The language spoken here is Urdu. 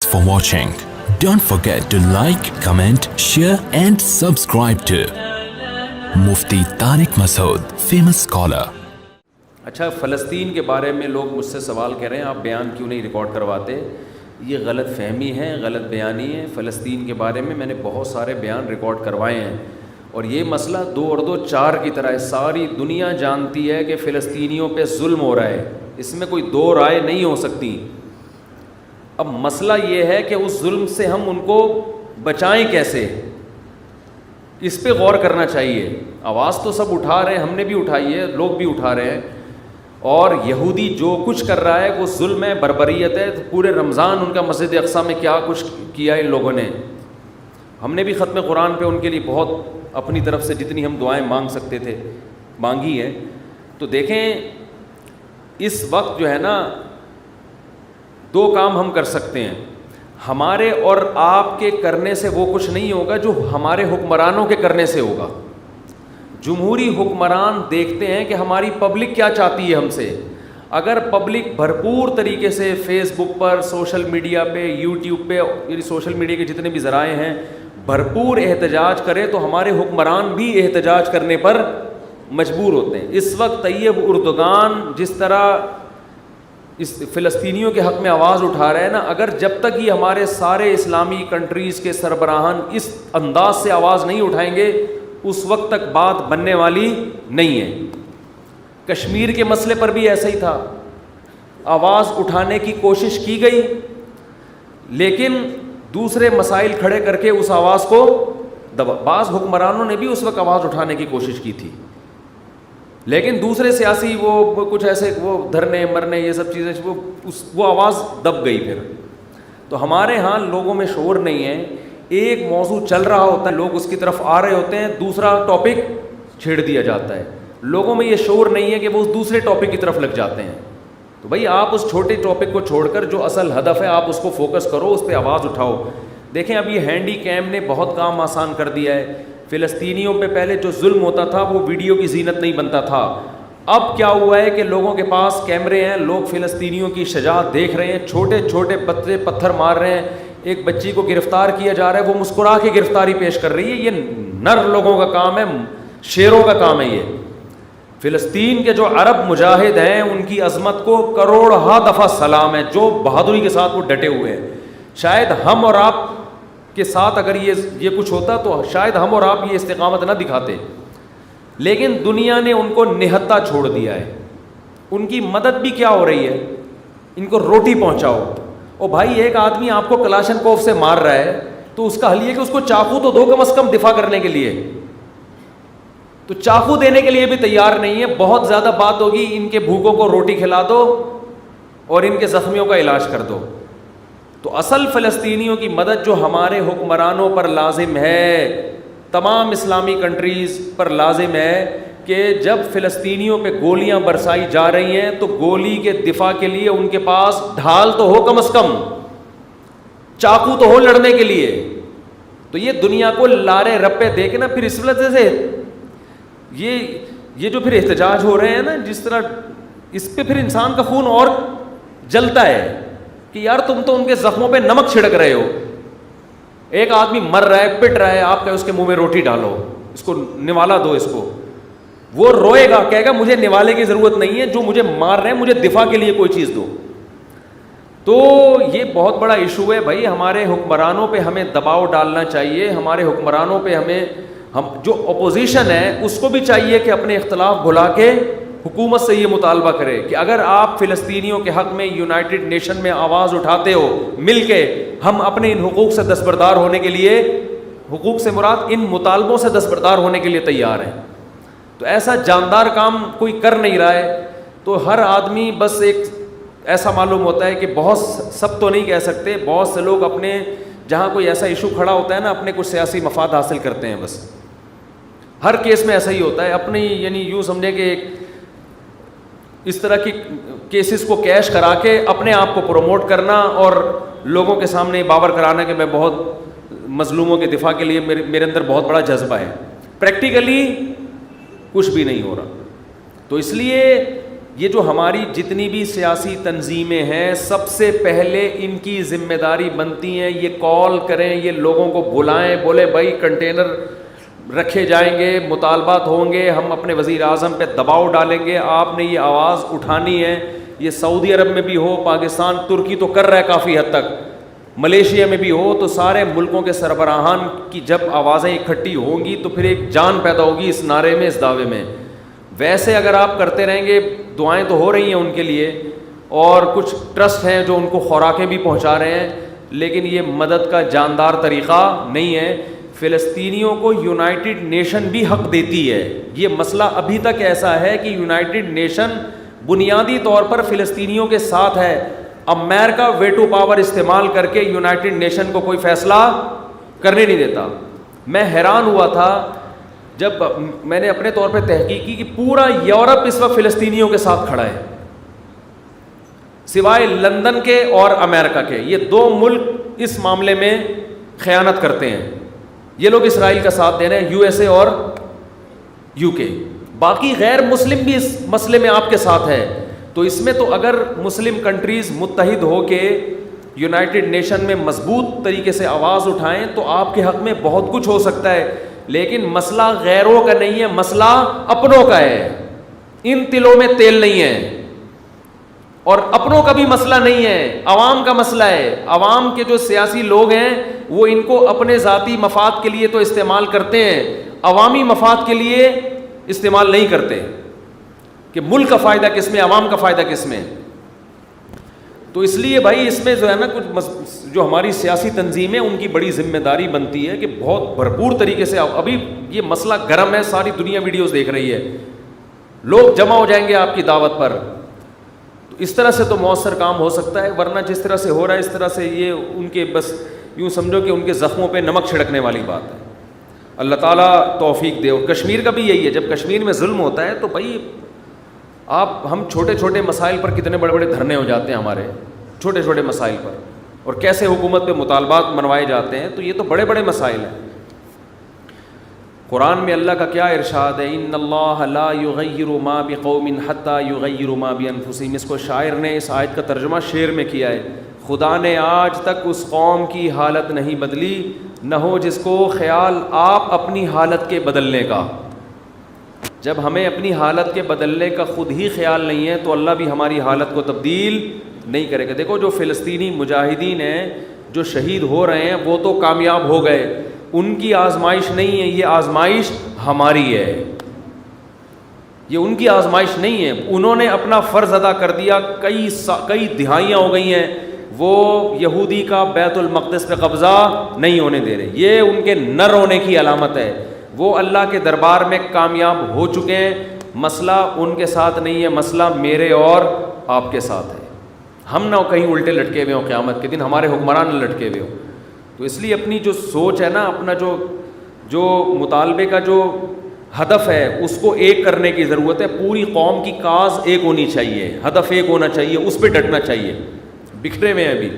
Thanks for watching. Don't forget to like, comment, share and subscribe to Mufti Tariq Masood, famous scholar. اچھا، فلسطین کے بارے میں لوگ مجھ سے سوال کر رہے ہیں آپ بیان کیوں نہیں ریکارڈ کرواتے؟ یہ غلط فہمی ہے، غلط بیانی ہے. فلسطین کے بارے میں نے بہت سارے بیان ریکارڈ کروائے ہیں، اور یہ مسئلہ 2 اور 2 4 کی طرح ہے. ساری دنیا جانتی ہے کہ فلسطینیوں پہ ظلم ہو رہا ہے، اس میں کوئی 2 رائے نہیں ہو سکتی. اب مسئلہ یہ ہے کہ اس ظلم سے ہم ان کو بچائیں کیسے، اس پہ غور کرنا چاہیے. آواز تو سب اٹھا رہے ہیں، ہم نے بھی اٹھائی ہے، لوگ بھی اٹھا رہے ہیں. اور یہودی جو کچھ کر رہا ہے وہ ظلم ہے، بربریت ہے. پورے رمضان ان کا مسجد اقصیٰ میں کیا کچھ کیا ان لوگوں نے. ہم نے بھی ختم قرآن پہ ان کے لیے بہت اپنی طرف سے جتنی ہم دعائیں مانگ سکتے تھے مانگی ہیں. تو دیکھیں اس وقت جو ہے نا 2 کام ہم کر سکتے ہیں. ہمارے اور آپ کے کرنے سے وہ کچھ نہیں ہوگا جو ہمارے حکمرانوں کے کرنے سے ہوگا. جمہوری حکمران دیکھتے ہیں کہ ہماری پبلک کیا چاہتی ہے ہم سے. اگر پبلک بھرپور طریقے سے فیس بک پر، سوشل میڈیا پہ، یوٹیوب پہ، یعنی سوشل میڈیا کے جتنے بھی ذرائع ہیں، بھرپور احتجاج کرے تو ہمارے حکمران بھی احتجاج کرنے پر مجبور ہوتے ہیں. اس وقت طیب اردگان جس طرح اس فلسطینیوں کے حق میں آواز اٹھا رہے ہیں نا، اگر جب تک یہ ہمارے سارے اسلامی کنٹریز کے سربراہان اس انداز سے آواز نہیں اٹھائیں گے، اس وقت تک بات بننے والی نہیں ہے. کشمیر کے مسئلے پر بھی ایسا ہی تھا، آواز اٹھانے کی کوشش کی گئی، لیکن دوسرے مسائل کھڑے کر کے اس آواز کو بعض حکمرانوں نے بھی اس وقت آواز اٹھانے کی کوشش کی تھی، لیکن دوسرے سیاسی وہ کچھ ایسے وہ دھرنے مرنے یہ سب چیزیں وہ آواز دب گئی. پھر تو ہمارے ہاں لوگوں میں شعور نہیں ہے. ایک موضوع چل رہا ہوتا ہے، لوگ اس کی طرف آ رہے ہوتے ہیں، دوسرا ٹاپک چھیڑ دیا جاتا ہے. لوگوں میں یہ شعور نہیں ہے کہ وہ اس دوسرے ٹاپک کی طرف لگ جاتے ہیں. تو بھائی آپ اس چھوٹے ٹاپک کو چھوڑ کر جو اصل ہدف ہے آپ اس کو فوکس کرو، اس پہ آواز اٹھاؤ. دیکھیں اب یہ ہینڈی کیم نے بہت کام آسان کر دیا ہے. فلسطینیوں پہ پہلے جو ظلم ہوتا تھا وہ ویڈیو کی زینت نہیں بنتا تھا. اب کیا ہوا ہے کہ لوگوں کے پاس کیمرے ہیں، لوگ فلسطینیوں کی شجاعت دیکھ رہے ہیں، چھوٹے چھوٹے بچے پتھر مار رہے ہیں. ایک بچی کو گرفتار کیا جا رہا ہے، وہ مسکرا کے گرفتاری پیش کر رہی ہے. یہ نر لوگوں کا کام ہے، شیروں کا کام ہے. یہ فلسطین کے جو عرب مجاہد ہیں ان کی عظمت کو کروڑہا دفعہ سلام ہے، جو بہادری کے ساتھ وہ ڈٹے ہوئے ہیں. شاید ہم اور آپ کے ساتھ اگر یہ کچھ ہوتا تو شاید ہم اور آپ یہ استقامت نہ دکھاتے، لیکن دنیا نے ان کو نہتا چھوڑ دیا ہے. ان کی مدد بھی کیا ہو رہی ہے، ان کو روٹی پہنچاؤ. او بھائی ایک آدمی آپ کو کلاشنکوف سے مار رہا ہے تو اس کا حل یہ کہ اس کو چاقو تو دو کم از کم دفاع کرنے کے لیے. تو چاقو دینے کے لیے بھی تیار نہیں ہے. بہت زیادہ بات ہوگی، ان کے بھوکوں کو روٹی کھلا دو اور ان کے زخمیوں کا علاج کر دو. تو اصل فلسطینیوں کی مدد جو ہمارے حکمرانوں پر لازم ہے، تمام اسلامی کنٹریز پر لازم ہے کہ جب فلسطینیوں پہ گولیاں برسائی جا رہی ہیں تو گولی کے دفاع کے لیے ان کے پاس ڈھال تو ہو، کم از کم چاقو تو ہو لڑنے کے لیے. تو یہ دنیا کو لارے رپے دے کے نا پھر اس وجہ سے یہ جو پھر احتجاج ہو رہے ہیں نا، جس طرح اس پہ پھر انسان کا خون اور جلتا ہے کہ یار تم تو ان کے زخموں پہ نمک چھڑک رہے ہو. ایک آدمی مر رہا ہے، پٹ رہا ہے، آپ کہ اس کے منہ میں روٹی ڈالو، اس کو نوالا دو. اس کو وہ روئے گا، کہے گا مجھے نوالے کی ضرورت نہیں ہے، جو مجھے مار رہے ہیں مجھے دفاع کے لیے کوئی چیز دو. تو یہ بہت بڑا ایشو ہے بھائی. ہمارے حکمرانوں پہ ہمیں دباؤ ڈالنا چاہیے. ہمارے حکمرانوں پہ ہم جو اپوزیشن ہے اس کو بھی چاہیے کہ اپنے اختلاف بھلا کے حکومت سے یہ مطالبہ کرے کہ اگر آپ فلسطینیوں کے حق میں یونائٹڈ نیشن میں آواز اٹھاتے ہو مل کے، ہم اپنے ان حقوق سے دستبردار ہونے کے لیے، حقوق سے مراد ان مطالبوں سے دستبردار ہونے کے لیے تیار ہیں. تو ایسا جاندار کام کوئی کر نہیں رہا ہے. تو ہر آدمی بس ایک ایسا معلوم ہوتا ہے کہ بہت سب تو نہیں کہہ سکتے، بہت سے لوگ اپنے جہاں کوئی ایسا ایشو کھڑا ہوتا ہے نا اپنے کچھ سیاسی مفاد حاصل کرتے ہیں. بس ہر کیس میں ایسا ہی ہوتا ہے. اپنی یعنی یوں سمجھے کہ اس طرح کی کیسز کو کیش کرا کے اپنے آپ کو پروموٹ کرنا اور لوگوں کے سامنے باور کرانا کہ میں بہت مظلوموں کے دفاع کے لیے میرے اندر بہت بڑا جذبہ ہے. پریکٹیکلی کچھ بھی نہیں ہو رہا. تو اس لیے یہ جو ہماری جتنی بھی سیاسی تنظیمیں ہیں سب سے پہلے ان کی ذمہ داری بنتی ہیں یہ کال کریں, یہ لوگوں کو بلائیں, بولے بھائی کنٹینر رکھے جائیں گے, مطالبات ہوں گے, ہم اپنے وزیر اعظم پہ دباؤ ڈالیں گے, آپ نے یہ آواز اٹھانی ہے. یہ سعودی عرب میں بھی ہو, پاکستان, ترکی تو کر رہا ہے کافی حد تک, ملیشیا میں بھی ہو, تو سارے ملکوں کے سربراہان کی جب آوازیں اکٹھی ہوں گی تو پھر ایک جان پیدا ہوگی اس نعرے میں, اس دعوے میں. ویسے اگر آپ کرتے رہیں گے, دعائیں تو ہو رہی ہیں ان کے لیے, اور کچھ ٹرسٹ ہیں جو ان کو خوراکیں بھی پہنچا رہے ہیں, لیکن یہ مدد کا جاندار طریقہ نہیں ہے. فلسطینیوں کو یونائٹڈ نیشن بھی حق دیتی ہے. یہ مسئلہ ابھی تک ایسا ہے کہ یونائٹڈ نیشن بنیادی طور پر فلسطینیوں کے ساتھ ہے. امریکہ ویٹو پاور استعمال کر کے یونائٹڈ نیشن کو کوئی فیصلہ کرنے نہیں دیتا. میں حیران ہوا تھا جب میں نے اپنے طور پہ تحقیق کی کہ پورا یورپ اس وقت فلسطینیوں کے ساتھ کھڑا ہے, سوائے لندن کے اور امریکہ کے. یہ دو ملک اس معاملے میں خیانت کرتے ہیں. یہ لوگ اسرائیل کا ساتھ دے رہے ہیں, یو ایس اے اور یو کے. باقی غیر مسلم بھی اس مسئلے میں آپ کے ساتھ ہے. تو اس میں تو اگر مسلم کنٹریز متحد ہو کے یونائٹڈ نیشن میں مضبوط طریقے سے آواز اٹھائیں تو آپ کے حق میں بہت کچھ ہو سکتا ہے. لیکن مسئلہ غیروں کا نہیں ہے, مسئلہ اپنوں کا ہے. ان تلوں میں تیل نہیں ہے, اور اپنوں کا بھی مسئلہ نہیں ہے, عوام کا مسئلہ ہے. عوام کے جو سیاسی لوگ ہیں وہ ان کو اپنے ذاتی مفاد کے لیے تو استعمال کرتے ہیں, عوامی مفاد کے لیے استعمال نہیں کرتے کہ ملک کا فائدہ کس میں, عوام کا فائدہ کس میں. تو اس لیے بھائی اس میں جو ہے نا کچھ جو ہماری سیاسی تنظیمیں ان کی بڑی ذمہ داری بنتی ہے کہ بہت بھرپور طریقے سے. ابھی یہ مسئلہ گرم ہے, ساری دنیا ویڈیوز دیکھ رہی ہے, لوگ جمع ہو جائیں گے آپ کی دعوت پر. تو اس طرح سے تو مؤثر کام ہو سکتا ہے, ورنہ جس طرح سے ہو رہا ہے اس طرح سے یہ ان کے بس یوں سمجھو کہ ان کے زخموں پہ نمک چھڑکنے والی بات ہے. اللہ تعالیٰ توفیق دے. اور کشمیر کا بھی یہی ہے, جب کشمیر میں ظلم ہوتا ہے تو بھائی ہم چھوٹے چھوٹے مسائل پر کتنے بڑے بڑے دھرنے ہو جاتے ہیں ہمارے, چھوٹے چھوٹے مسائل پر, اور کیسے حکومت پہ مطالبات منوائے جاتے ہیں. تو یہ تو بڑے بڑے مسائل ہیں. قرآن میں اللہ کا کیا ارشاد ہے, ان اللہ لا یغیر ما بقوم حتی یغیروا ما بانفسہم. اس کو شاعر نے اس آیت کا ترجمہ شعر میں کیا ہے, خدا نے آج تک اس قوم کی حالت نہیں بدلی, نہ ہو جس کو خیال آپ اپنی حالت کے بدلنے کا. جب ہمیں اپنی حالت کے بدلنے کا خود ہی خیال نہیں ہے تو اللہ بھی ہماری حالت کو تبدیل نہیں کرے گا. دیکھو جو فلسطینی مجاہدین ہیں جو شہید ہو رہے ہیں وہ تو کامیاب ہو گئے, ان کی آزمائش نہیں ہے, یہ آزمائش ہماری ہے. یہ ان کی آزمائش نہیں ہے, انہوں نے اپنا فرض ادا کر دیا. کئی دہائیاں ہو گئی ہیں وہ یہودی کا بیت المقدس پہ قبضہ نہیں ہونے دے رہے. یہ ان کے نہ رونے کی علامت ہے. وہ اللہ کے دربار میں کامیاب ہو چکے ہیں. مسئلہ ان کے ساتھ نہیں ہے, مسئلہ میرے اور آپ کے ساتھ ہے. ہم نہ کہیں الٹے لٹکے ہوئے ہوں, قیامت کے دن ہمارے حکمران نہ لٹکے ہوئے ہوں. تو اس لیے اپنی جو سوچ ہے نا, اپنا جو مطالبے کا جو ہدف ہے اس کو ایک کرنے کی ضرورت ہے. پوری قوم کی کاز ایک ہونی چاہیے, ہدف ایک ہونا چاہیے, اس پہ ڈٹنا چاہیے. بکھرے میں ابھی